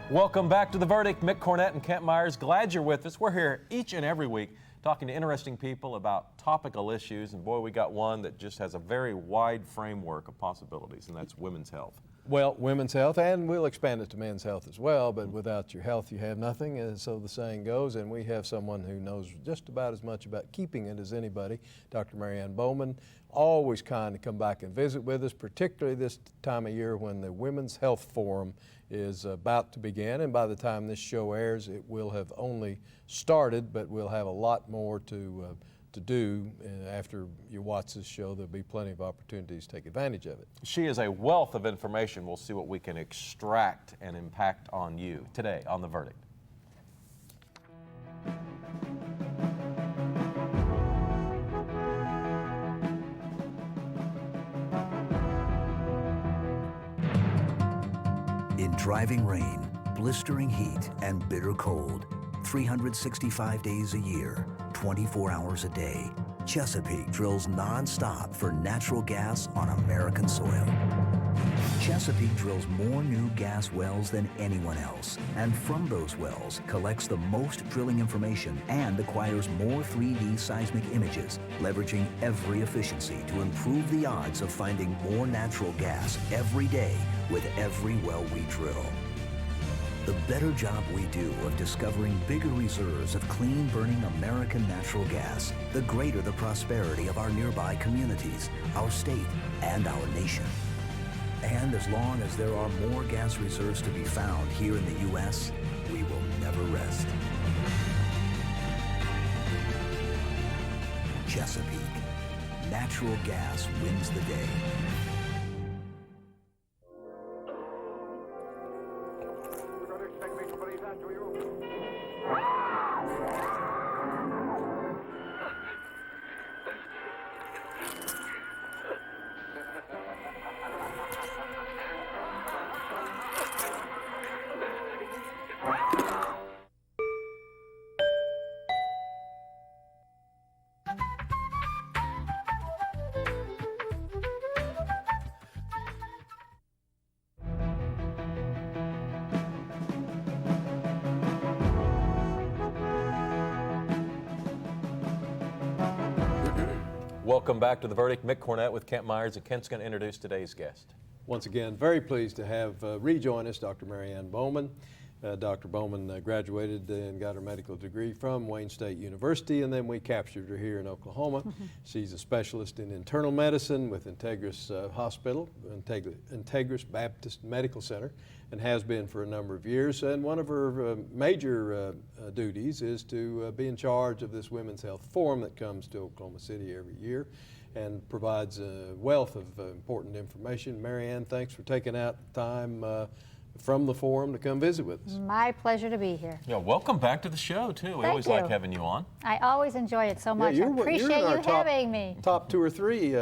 Welcome back to The Verdict. Mick Cornett and Kent Myers, glad you're with us. We're here each and every week talking to interesting people about topical issues, and boy, we got one that just has a very wide framework of possibilities, and that's women's health. Well, women's health, and we'll expand it to men's health as well, but without your health, you have nothing, and so the saying goes, and we have someone who knows just about as much about keeping it as anybody, Dr. Ann Bauman, always kind to come back and visit with us, particularly this time of year when the Women's Health Forum is about to begin, and by the time this show airs, it will have only started, but we'll have a lot more to do. After you watch this show, there'll be plenty of opportunities to take advantage of it. She is a wealth of information. We'll see what we can extract and impact on you today on The Verdict. In driving rain, blistering heat, and bitter cold, 365 days a year, 24 hours a day, Chesapeake drills non-stop for natural gas on American soil. Chesapeake drills more new gas wells than anyone else, and from those wells collects the most drilling information and acquires more 3D seismic images, leveraging every efficiency to improve the odds of finding more natural gas every day with every well we drill. The better job we do of discovering bigger reserves of clean-burning American natural gas, the greater the prosperity of our nearby communities, our state, and our nation. And as long as there are more gas reserves to be found here in the U.S., we will never rest. Chesapeake. Natural gas wins the day. Welcome back to The Verdict. Mick Cornett with Kent Myers, and Kent's going to introduce today's guest. Once again, very pleased to have rejoin us Dr. Ann Bauman. Dr. Bauman graduated and got her medical degree from Wayne State University, and then we captured her here in Oklahoma. She's a specialist in internal medicine with Integris Hospital, Integris Baptist Medical Center, and has been for a number of years. And one of her major duties is to be in charge of this Women's Health Forum that comes to Oklahoma City every year and provides a wealth of important information. Ann, thanks for taking out time from the forum to come visit with us. My pleasure to be here. Yeah, welcome back to the show, too. We always like having you on. I always enjoy it so much. I appreciate you having me. Top 2 or 3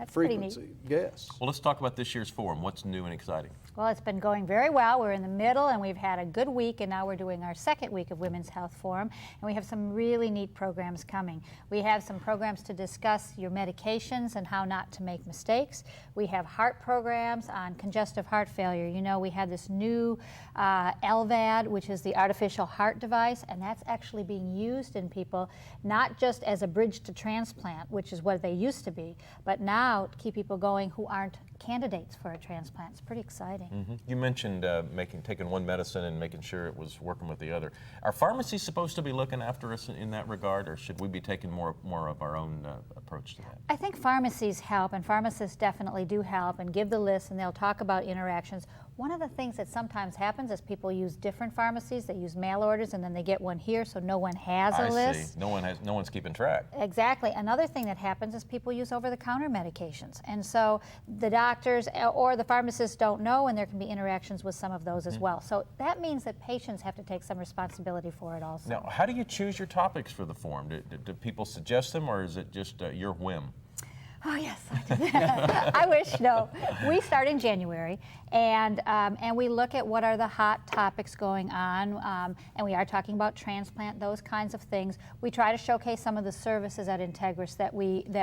frequency guests. Well, let's talk about this year's forum. What's new and exciting? Well, it's been going very well. We're in the middle, and we've had a good week, and now we're doing our second week of Women's Health Forum, and we have some really neat programs coming. We have some programs to discuss your medications and how not to make mistakes. We have heart programs on congestive heart failure. You know, we have this new LVAD, which is the artificial heart device, and that's actually being used in people not just as a bridge to transplant, which is what they used to be, but now to keep people going who aren't candidates for a transplant. It's pretty exciting. Mm-hmm. You mentioned taking one medicine and making sure it was working with the other. Are pharmacies supposed to be looking after us in that regard, or should we be taking more of our own approach to that? I think pharmacies help, and pharmacists definitely do help and give the list, and they'll talk about interactions. One of the things that sometimes happens is people use different pharmacies. They use mail orders, and then they get one here, so no one has a list. See. No one's keeping track. Exactly. Another thing that happens is people use over-the-counter medications, and so the doctors or the pharmacists don't know, and there can be interactions with some of those as well. So that means that patients have to take some responsibility for it also. Now, how do you choose your topics for the forum? Do people suggest them, or is it just your whim? Oh yes, I did. I wish. No, we start in January, and we look at what are the hot topics going on, and we are talking about transplant, those kinds of things. We try to showcase some of the services at Integris that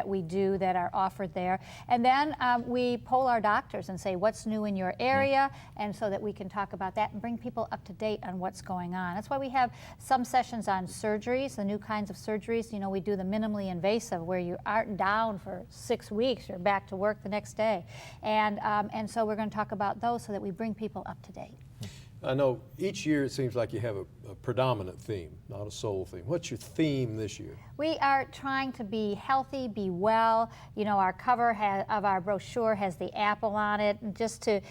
we do that are offered there, and then we poll our doctors and say what's new in your area, and so that we can talk about that and bring people up to date on what's going on. That's why we have some sessions on surgeries, the new kinds of surgeries. You know, we do the minimally invasive where you aren't down for 6 weeks, you're back to work the next day. And so we're going to talk about those so that we bring people up to date. I know each year it seems like you have a predominant theme, not a sole theme. What's your theme this year? We are trying to be healthy, be well. You know, our cover of our brochure has the apple on it, just to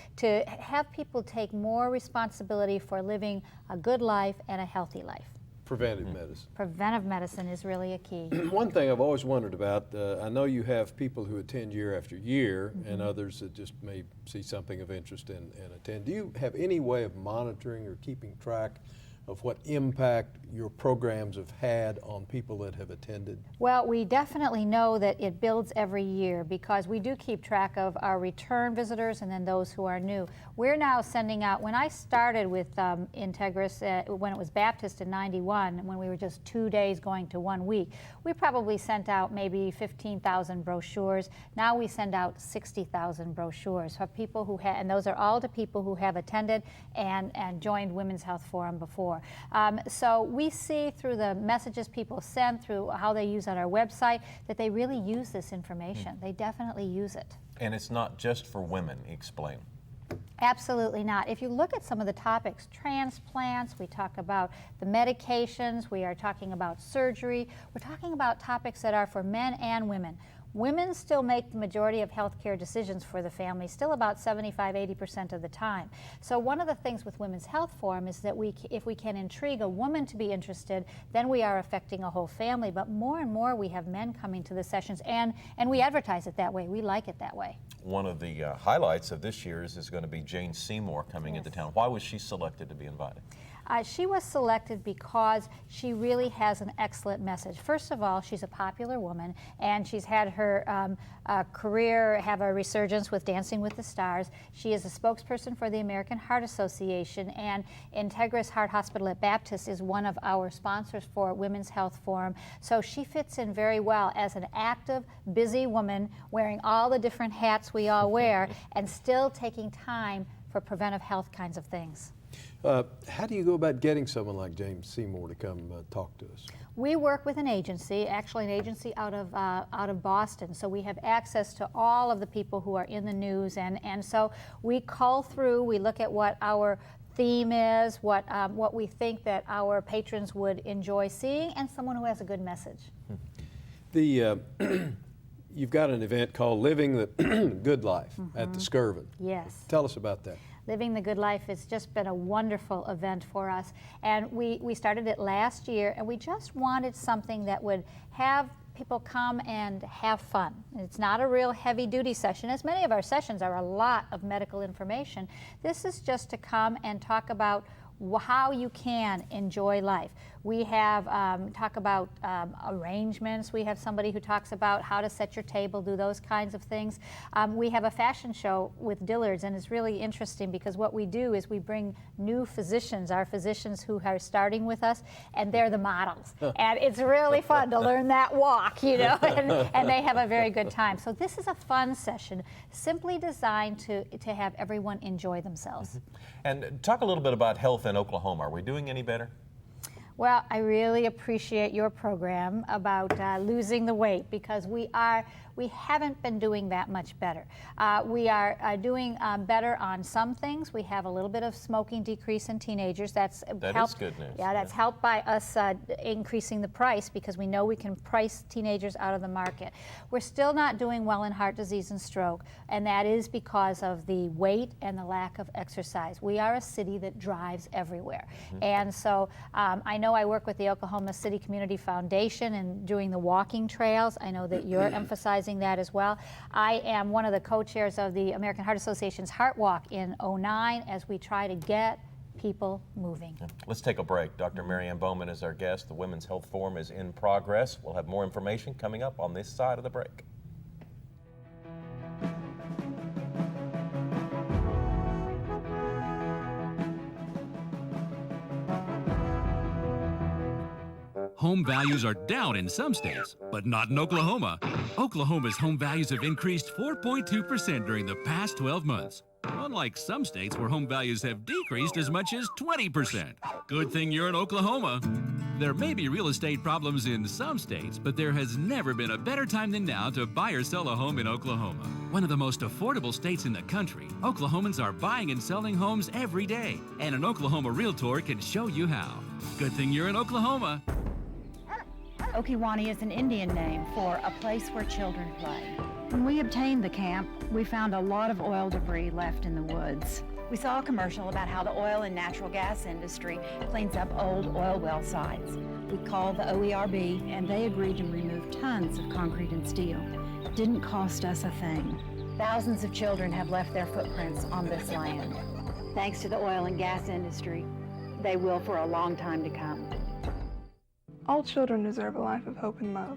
have people take more responsibility for living a good life and a healthy life. Preventive medicine. Preventive medicine is really a key. One thing I've always wondered about, I know you have people who attend year after year and others that just may see something of interest and attend. Do you have any way of monitoring or keeping track of what impact your programs have had on people that have attended? Well, we definitely know that it builds every year because we do keep track of our return visitors and then those who are new. We're now sending out, when I started with Integris, when it was Baptist in '91, when we were just 2 days going to 1 week, we probably sent out maybe 15,000 brochures. Now we send out 60,000 brochures for people who have, and those are all to people who have attended and joined Women's Health Forum before. So we see through the messages people send, through how they use on our website, that they really use this information. They definitely use it. And it's not just for women, explain. Absolutely not. If you look at some of the topics, transplants, we talk about the medications, we are talking about surgery, we're talking about topics that are for men and women. Women still make the majority of healthcare decisions for the family, still about 75–80% of the time. So one of the things with Women's Health Forum is that if we can intrigue a woman to be interested, then we are affecting a whole family. But more and more we have men coming to the sessions, and we advertise it that way. We like it that way. One of the highlights of this year's is going to be Jane Seymour coming into town. Why was she selected to be invited? She was selected because she really has an excellent message. First of all, she's a popular woman, and she's had her career have a resurgence with Dancing with the Stars. She is a spokesperson for the American Heart Association, and Integris Heart Hospital at Baptist is one of our sponsors for Women's Health Forum. So she fits in very well as an active, busy woman wearing all the different hats we all wear and still taking time for preventive health kinds of things. How do you go about getting someone like James Seymour to come talk to us? We work with an agency, actually an agency out of Boston, so we have access to all of the people who are in the news, and so we cull through, we look at what our theme is, what we think that our patrons would enjoy seeing, and someone who has a good message. You've got an event called Living the Good Life at the Skirvin. Yes. Tell us about that. Living the Good Life has just been a wonderful event for us. And we started it last year, and we just wanted something that would have people come and have fun. It's not a real heavy-duty session, as many of our sessions are a lot of medical information. This is just to come and talk about how you can enjoy life. We have talk about arrangements. We have somebody who talks about how to set your table, do those kinds of things. We have a fashion show with Dillard's, and it's really interesting because what we do is we bring new physicians, our physicians who are starting with us, and they're the models. And it's really fun to learn that walk, you know, and they have a very good time. So this is a fun session, simply designed to have everyone enjoy themselves. And talk a little bit about health in Oklahoma. Are we doing any better? Well, I really appreciate your program about losing the weight, because we haven't been doing that much better. We are doing better on some things. We have a little bit of smoking decrease in teenagers. That is good news. Yeah, that's helped by us increasing the price, because we know we can price teenagers out of the market. We're still not doing well in heart disease and stroke, and that is because of the weight and the lack of exercise. We are a city that drives everywhere. And so I know I work with the Oklahoma City Community Foundation and doing the walking trails. I know that you're emphasizing that as well. I am one of the co-chairs of the American Heart Association's Heart Walk in '09 as we try to get people moving. Let's take a break. Dr. Ann Bauman is our guest. The Women's Health Forum is in progress. We'll have more information coming up on this side of the break. Home values are down in some states, but not in Oklahoma. Oklahoma's home values have increased 4.2% during the past 12 months. Unlike some states where home values have decreased as much as 20%. Good thing you're in Oklahoma. There may be real estate problems in some states, but there has never been a better time than now to buy or sell a home in Oklahoma. One of the most affordable states in the country, Oklahomans are buying and selling homes every day, and an Oklahoma Realtor can show you how. Good thing you're in Oklahoma. Okiwani is an Indian name for a place where children play. When we obtained the camp, we found a lot of oil debris left in the woods. We saw a commercial about how the oil and natural gas industry cleans up old oil well sites. We called the OERB and they agreed to remove tons of concrete and steel. It didn't cost us a thing. Thousands of children have left their footprints on this land. Thanks to the oil and gas industry, they will for a long time to come. All children deserve a life of hope and love,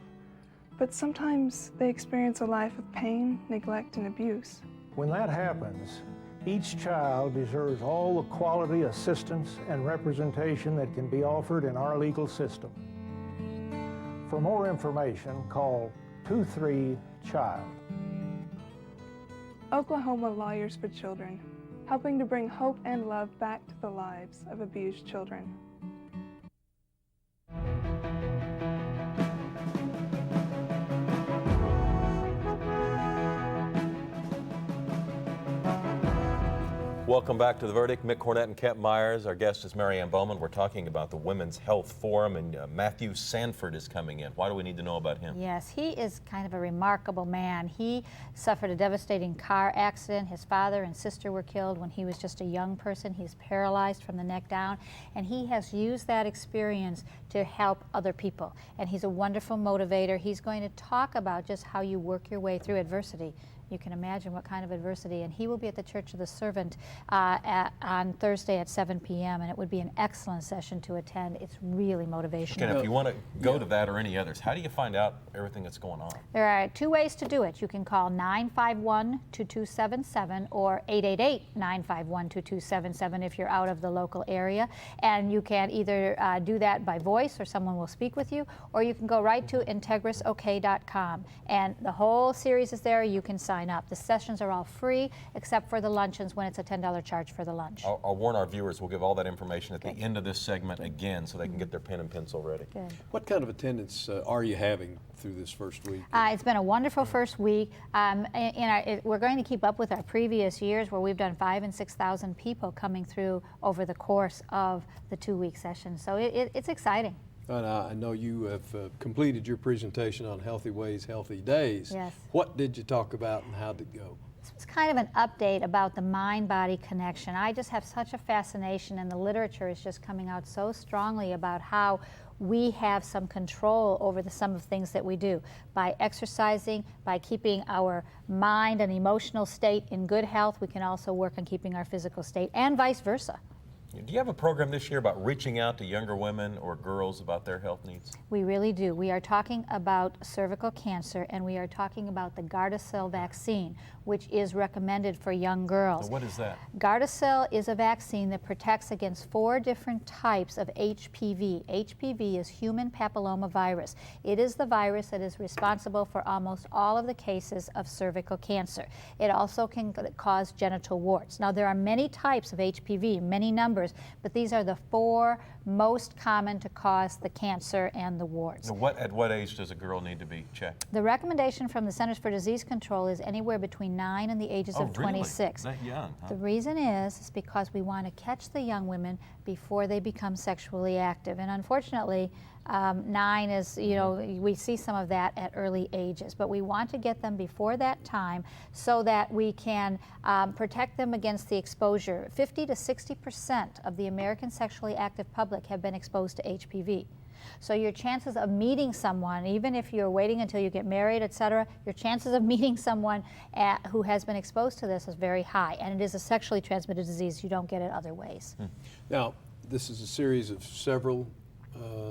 but sometimes they experience a life of pain, neglect, and abuse. When that happens, each child deserves all the quality assistance and representation that can be offered in our legal system. For more information, call 23-CHILD. Oklahoma Lawyers for Children, helping to bring hope and love back to the lives of abused children. Welcome back to The Verdict. Mick Cornett and Kent Myers. Our guest is Ann Bauman. We're talking about the Women's Health Forum, and Matthew Sanford is coming in. Why do we need to know about him? Yes, he is kind of a remarkable man. He suffered a devastating car accident. His father and sister were killed when he was just a young person. He's paralyzed from the neck down, and he has used that experience to help other people. And he's a wonderful motivator. He's going to talk about just how you work your way through adversity. You can imagine what kind of adversity, and he will be at the Church of the Servant on Thursday at 7 p.m., and it would be an excellent session to attend. It's really motivational. And if you want to go to that or any others, how do you find out everything that's going on? There are two ways to do it. You can call 951-2277 or 888-951-2277 if you're out of the local area, and you can either do that by voice or someone will speak with you, or you can go right to integrisok.com, and the whole series is there. You can sign up. The sessions are all free except for the luncheons when it's a $10 charge for the lunch. I'll warn our viewers, we'll give all that information at the end of this segment again so they can get their pen and pencil ready. Good. What kind of attendance are you having through this first week? It's been a wonderful first week. We're going to keep up with our previous years where we've done 5,000 and 6,000 people coming through over the course of the 2-week session. So it's exciting. And I know you have completed your presentation on Healthy Ways, Healthy Days. Yes. What did you talk about and how did it go? This was kind of an update about the mind-body connection. I just have such a fascination, and the literature is just coming out so strongly about how we have some control over some of the things that we do. By exercising, by keeping our mind and emotional state in good health, we can also work on keeping our physical state, and vice versa. Do you have a program this year about reaching out to younger women or girls about their health needs? We really do. We are talking about cervical cancer, and we are talking about the Gardasil vaccine, which is recommended for young girls. So what is that? Gardasil is a vaccine that protects against 4 different types of HPV. HPV is human papillomavirus. It is the virus that is responsible for almost all of the cases of cervical cancer. It also can cause genital warts. Now, there are many types of HPV, many numbers, but these are the 4 most common to cause the cancer and the warts. Now at what age does a girl need to be checked? The recommendation from the Centers for Disease Control is anywhere between 9 and the ages of 26. Really? That young, huh? The reason is because we want to catch the young women before they become sexually active. And unfortunately, 9 is, we see some of that at early ages, but we want to get them before that time so that we can protect them against the exposure. 50 to 60% of the American sexually active public have been exposed to HPV. So your chances of meeting someone, even if you're waiting until you get married, etc., your chances of meeting someone who has been exposed to this is very high, and it is a sexually transmitted disease. You don't get it other ways. Now, this is a series of several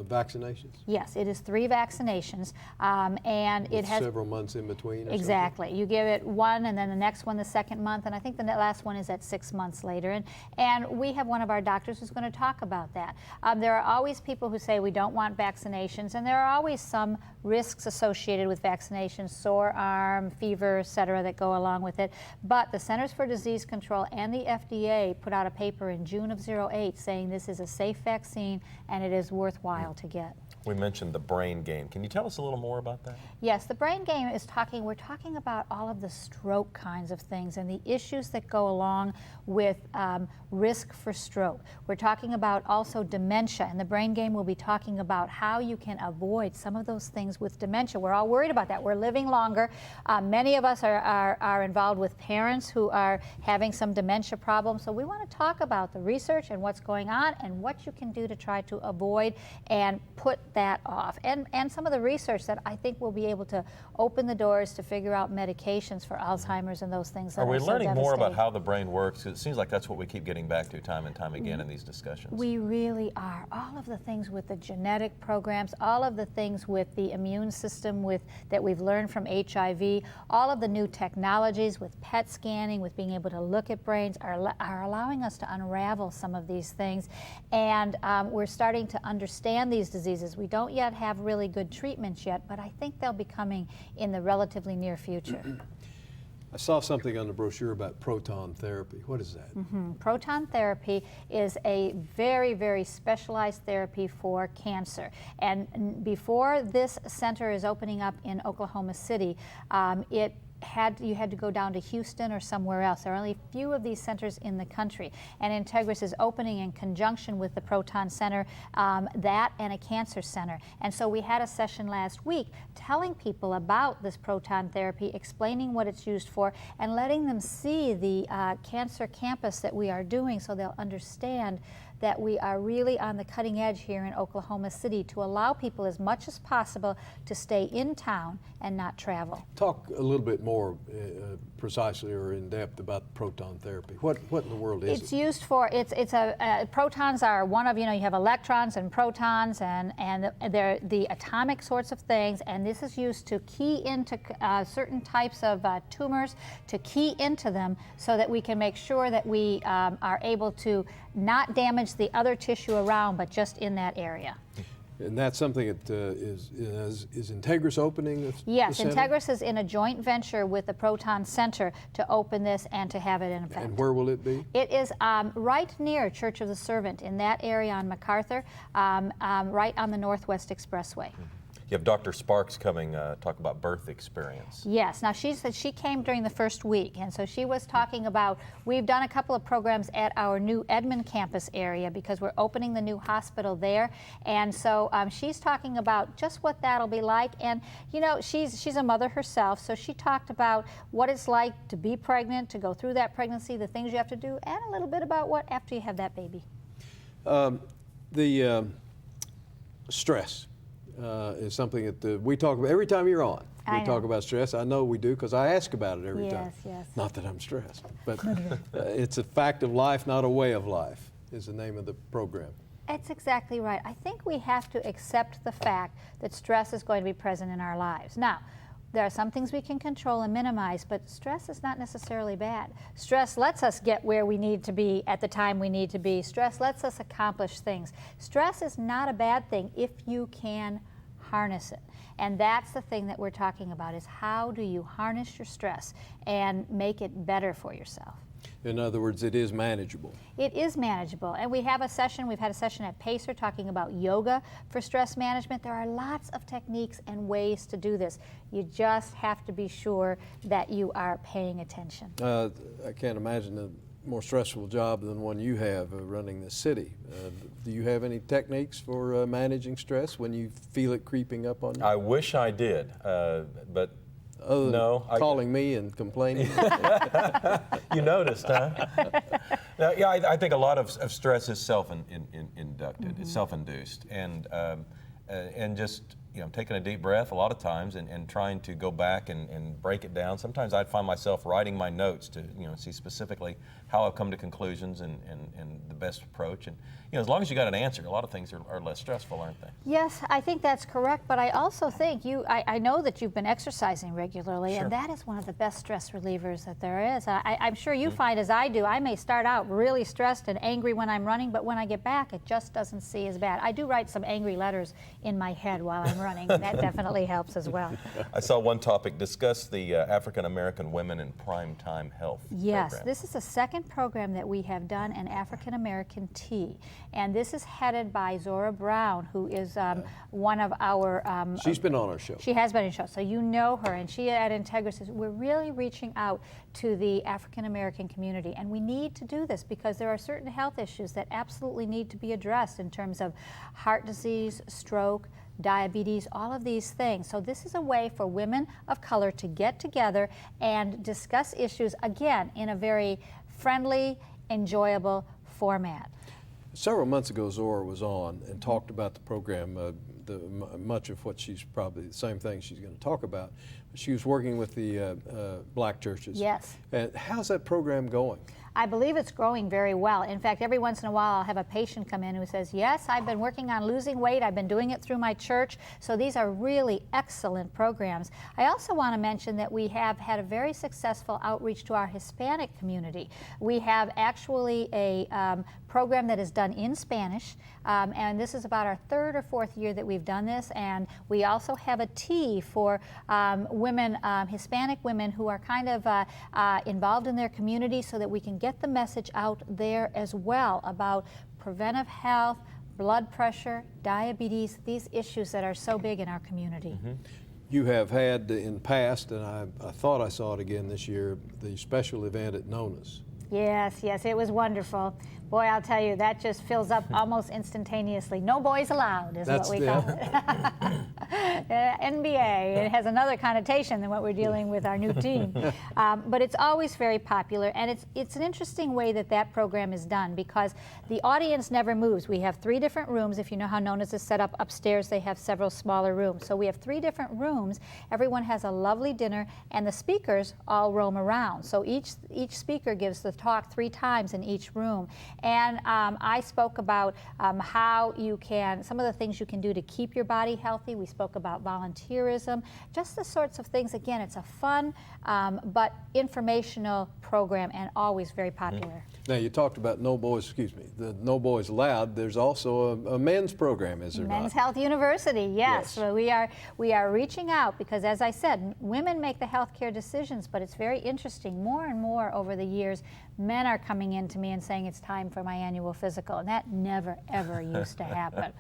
vaccinations? Yes, it is 3 vaccinations, and it With has several months in between or exactly. You give it one, and then the next one the second month, and I think the last one is at 6 months later. And we have one of our doctors who's going to talk about that. There are always people who say we don't want vaccinations, and there are always some risks associated with vaccinations, sore arm, fever, et cetera, that go along with it. But the Centers for Disease Control and the FDA put out a paper in June of '08 saying this is a safe vaccine and it is worthwhile to get. We mentioned the brain game. Can you tell us a little more about that? Yes, the brain game is we're talking about all of the stroke kinds of things and the issues that go along with risk for stroke. We're talking about also dementia, and the brain game will be talking about how you can avoid some of those things with dementia. We're all worried about that. We're living longer. Many of us are involved with parents who are having some dementia problems, so we want to talk about the research and what's going on and what you can do to try to avoid and put that off. And some of the research that I think will be able to open the doors to figure out medications for Alzheimer's and those things that are we so learning more about devastating. how the brain works? 'Cause it seems like that's what we keep getting back to time and time again in these discussions. We really are. All of the things with the genetic programs, all of the things with the immune system that we've learned from HIV, all of the new technologies with PET scanning, with being able to look at brains are allowing us to unravel some of these things. And we're starting to understand these diseases. We don't yet have really good treatments yet, but I think they'll be coming in the relatively near future. I saw something on the brochure about proton therapy. What is that? Proton therapy is a very, very specialized therapy for cancer. And before this center is opening up in Oklahoma City, you had to go down to Houston or somewhere else. There are only a few of these centers in the country. And Integris is opening in conjunction with the Proton Center, that and a cancer center. And so we had a session last week telling people about this proton therapy, explaining what it's used for, and letting them see the cancer campus that we are doing so they'll understand that we are really on the cutting edge here in Oklahoma City to allow people as much as possible to stay in town and not travel. Talk a little bit more precisely or in depth about proton therapy. What in the world is It's it? used for, protons are one of, you have electrons and protons and they're the atomic sorts of things, and this is used to key into certain types of tumors, to key into them so that we can make sure that we are able to not damage the other tissue around, but just in that area. And that's something that is Integris opening the Yes, center? Integris is in a joint venture with the Proton Center to open this and to have it in effect. And where will it be? It is right near Church of the Servant, in that area on MacArthur, right on the Northwest Expressway. You have Dr. Sparks coming talk about birth experience. Yes. Now she said she came during the first week, and so she was talking about, we've done a couple of programs at our new Edmond campus area because we're opening the new hospital there, and so she's talking about just what that'll be like. And she's a mother herself, so she talked about what it's like to be pregnant, to go through that pregnancy, the things you have to do, and a little bit about what after you have that baby. The stress is something that we talk about every time you're on. We talk about stress. I know we do because I ask about it every time. Yes. Not that I'm stressed, but it's a fact of life, not a way of life, is the name of the program. That's exactly right. I think we have to accept the fact that stress is going to be present in our lives. Now, there are some things we can control and minimize, but stress is not necessarily bad. Stress lets us get where we need to be at the time we need to be. Stress lets us accomplish things. Stress is not a bad thing if you can harness it. And that's the thing that we're talking about, is how do you harness your stress and make it better for yourself. In other words, it is manageable. It is manageable. And we've had a session at Pacer talking about yoga for stress management. There are lots of techniques and ways to do this. You just have to be sure that you are paying attention. I can't imagine a more stressful job than one you have running this city. Do you have any techniques for managing stress when you feel it creeping up on you? I wish I did, but Other than no. calling me and complaining? You noticed, huh? Now, yeah, I think a lot of stress is self-inducted. It's self-induced, and just taking a deep breath a lot of times and trying to go back and break it down. Sometimes I'd find myself writing my notes to see specifically how I've come to conclusions and the best approach. And as long as you got an answer, a lot of things are less stressful, aren't they? Yes, I think that's correct, but I also think I know that you've been exercising regularly, Sure. and that is one of the best stress relievers that there is. I'm sure you find, as I do, I may start out really stressed and angry when I'm running, but when I get back, it just doesn't seem as bad. I do write some angry letters in my head while I'm running, and that definitely helps as well. I saw one topic discuss the African American women in prime time health. Yes, program. this is the second program that we have done, an African American tea, and this is headed by Zora Brown, who is one of our. She's been on our show. She has been on the show, so you know her, and she at Integris says we're really reaching out to the African American community, and we need to do this because there are certain health issues that absolutely need to be addressed in terms of heart disease, stroke, diabetes, all of these things. So this is a way for women of color to get together and discuss issues, again, in a very friendly, enjoyable format. Several months ago, Zora was on and talked about the program, much of what she's probably the same thing she's going to talk about. She was working with the black churches. Yes. And how's that program going? I believe it's growing very well. In fact, every once in a while I'll have a patient come in who says, yes, I've been working on losing weight. I've been doing it through my church. So these are really excellent programs. I also want to mention that we have had a very successful outreach to our Hispanic community. We have actually a program that is done in Spanish, and this is about our third or fourth year that we've done this. And we also have a tea for women, Hispanic women who are kind of involved in their community so that we can get the message out there as well about preventive health, blood pressure, diabetes, these issues that are so big in our community. Mm-hmm. You have had in the past, and I thought I saw it again this year, the special event at Nona's. Yes, yes, it was wonderful. Boy, I'll tell you, that just fills up almost instantaneously. No boys allowed is what we call it. NBA, it has another connotation than what we're dealing with our new team. But it's always very popular, and it's an interesting way that program is done because the audience never moves. We have 3 different rooms. If you know how Nona's is set up upstairs, they have several smaller rooms. So we have 3 different rooms. Everyone has a lovely dinner, and the speakers all roam around. So each speaker gives the talk 3 times in each room. And I spoke about how you can, some of the things you can do to keep your body healthy. We spoke about volunteerism, just the sorts of things. Again, it's a fun but informational program and always very popular. Now, you talked about no boys allowed. There's also a men's program, is there not? Men's Health University, yes. Yes. So we are reaching out because, as I said, women make the healthcare decisions, but it's very interesting. More and more over the years, men are coming in to me and saying it's time for my annual physical, and that never, ever used to happen.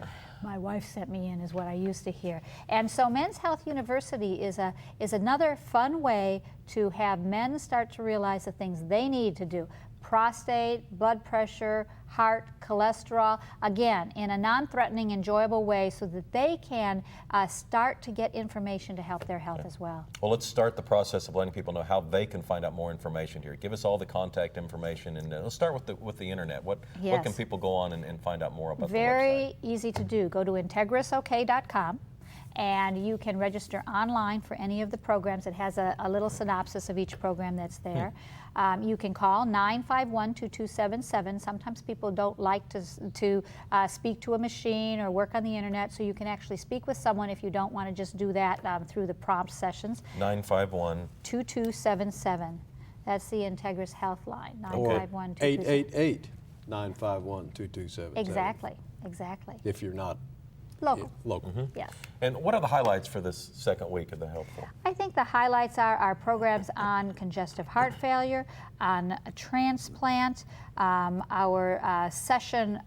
My wife sent me in is what I used to hear. And so Men's Health University is another fun way to have men start to realize the things they need to do. Prostate, blood pressure, heart, cholesterol, again, in a non-threatening, enjoyable way so that they can start to get information to help their health as well. Well, let's start the process of letting people know how they can find out more information here. Give us all the contact information, and let's start with the internet. What can people go on and find out more about the website? Very easy to do. Go to integrisok.com. And you can register online for any of the programs. It has a little synopsis of each program that's there. You can call 951-2277. Sometimes people don't like to speak to a machine or work on the internet, so you can actually speak with someone if you don't want to just do that through the prompt sessions. 951-2277. That's the Integris Health line, 951-2277. 888-951-2277. Exactly, exactly. If you're not local. Yes. And what are the highlights for this second week of the Health Forum? I think the highlights are our programs on congestive heart failure, on a transplant, our session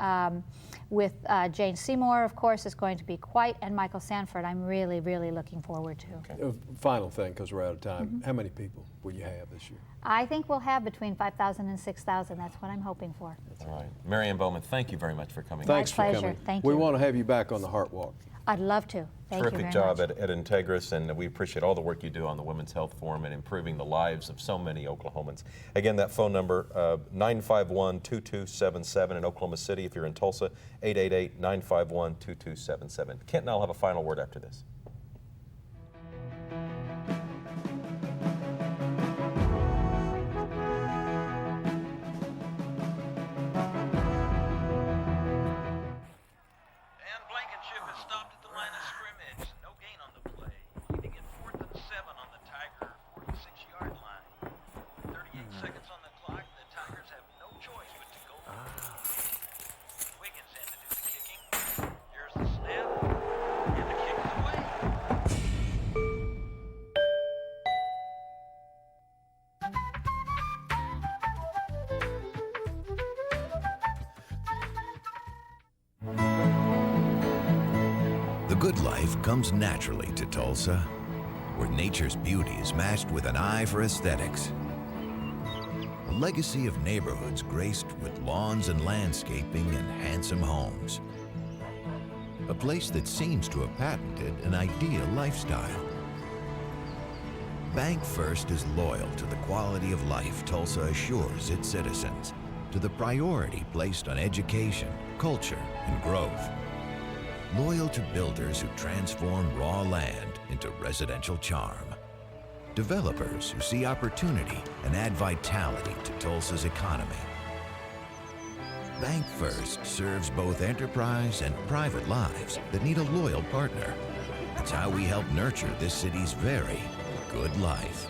with Jane Seymour, of course, is going to be and Michael Sanford, I'm really, really looking forward to. Okay. Final thing, because we're out of time. How many people will you have this year? I think we'll have between 5,000 and 6,000. That's what I'm hoping for. All right. Mary Ann Bauman, thank you very much for coming. Thanks for pleasure. coming. Thank We you. want to have you back on the Heart Walk. I'd love to. Thank you very Terrific job much. at Integris, and we appreciate all the work you do on the Women's Health Forum and improving the lives of so many Oklahomans. Again, that phone number, 951-2277 in Oklahoma City. If you're in Tulsa, 888-951-2277. Kent and I'll have a final word after this. The good life comes naturally to Tulsa, where nature's beauty is matched with an eye for aesthetics. A legacy of neighborhoods graced with lawns and landscaping and handsome homes. A place that seems to have patented an ideal lifestyle. Bank First is loyal to the quality of life Tulsa assures its citizens, to the priority placed on education, culture, and growth. Loyal to builders who transform raw land into residential charm. Developers who see opportunity and add vitality to Tulsa's economy. Bank First serves both enterprise and private lives that need a loyal partner. It's how we help nurture this city's very good life.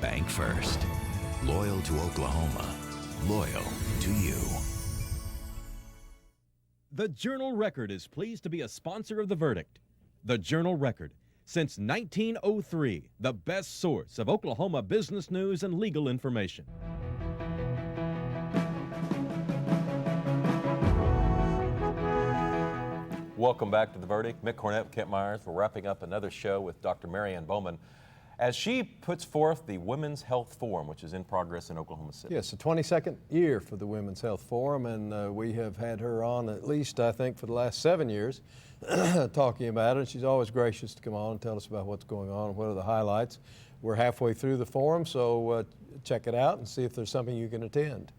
Bank First. Loyal to Oklahoma. Loyal to you. The Journal-Record is pleased to be a sponsor of The Verdict. The Journal-Record, since 1903, the best source of Oklahoma business news and legal information. Welcome back to The Verdict. Mick Cornett, Kent Myers. We're wrapping up another show with Dr. Ann Bauman as she puts forth the Women's Health Forum, which is in progress in Oklahoma City. Yes, the 22nd year for the Women's Health Forum, and we have had her on at least, I think, for the last 7 years talking about it. And she's always gracious to come on and tell us about what's going on and what are the highlights. We're halfway through the forum, so check it out and see if there's something you can attend.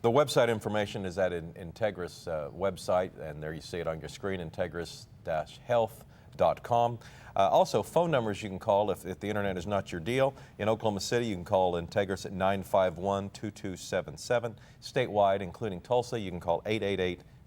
The website information is at Integris website, and there you see it on your screen, integris-health.com. Also, phone numbers you can call if the internet is not your deal. In Oklahoma City, you can call Integris at 951-2277. Statewide, including Tulsa, you can call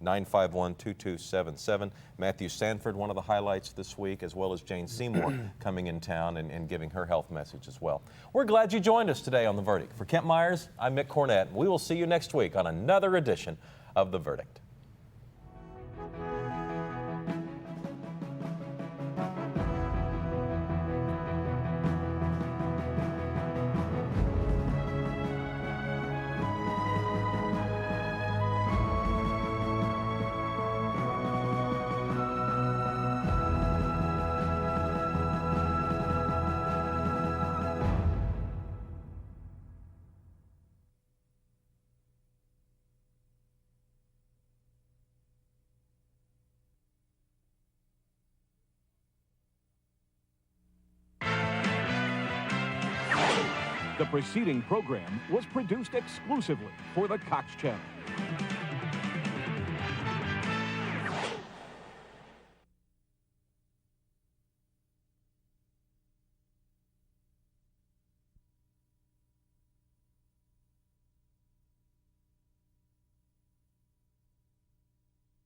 888-951-2277. Matthew Sanford, one of the highlights this week, as well as Jane Seymour coming in town and giving her health message as well. We're glad you joined us today on The Verdict. For Kent Myers, I'm Mick Cornett. We will see you next week on another edition of The Verdict. The preceding program was produced exclusively for the Cox Channel.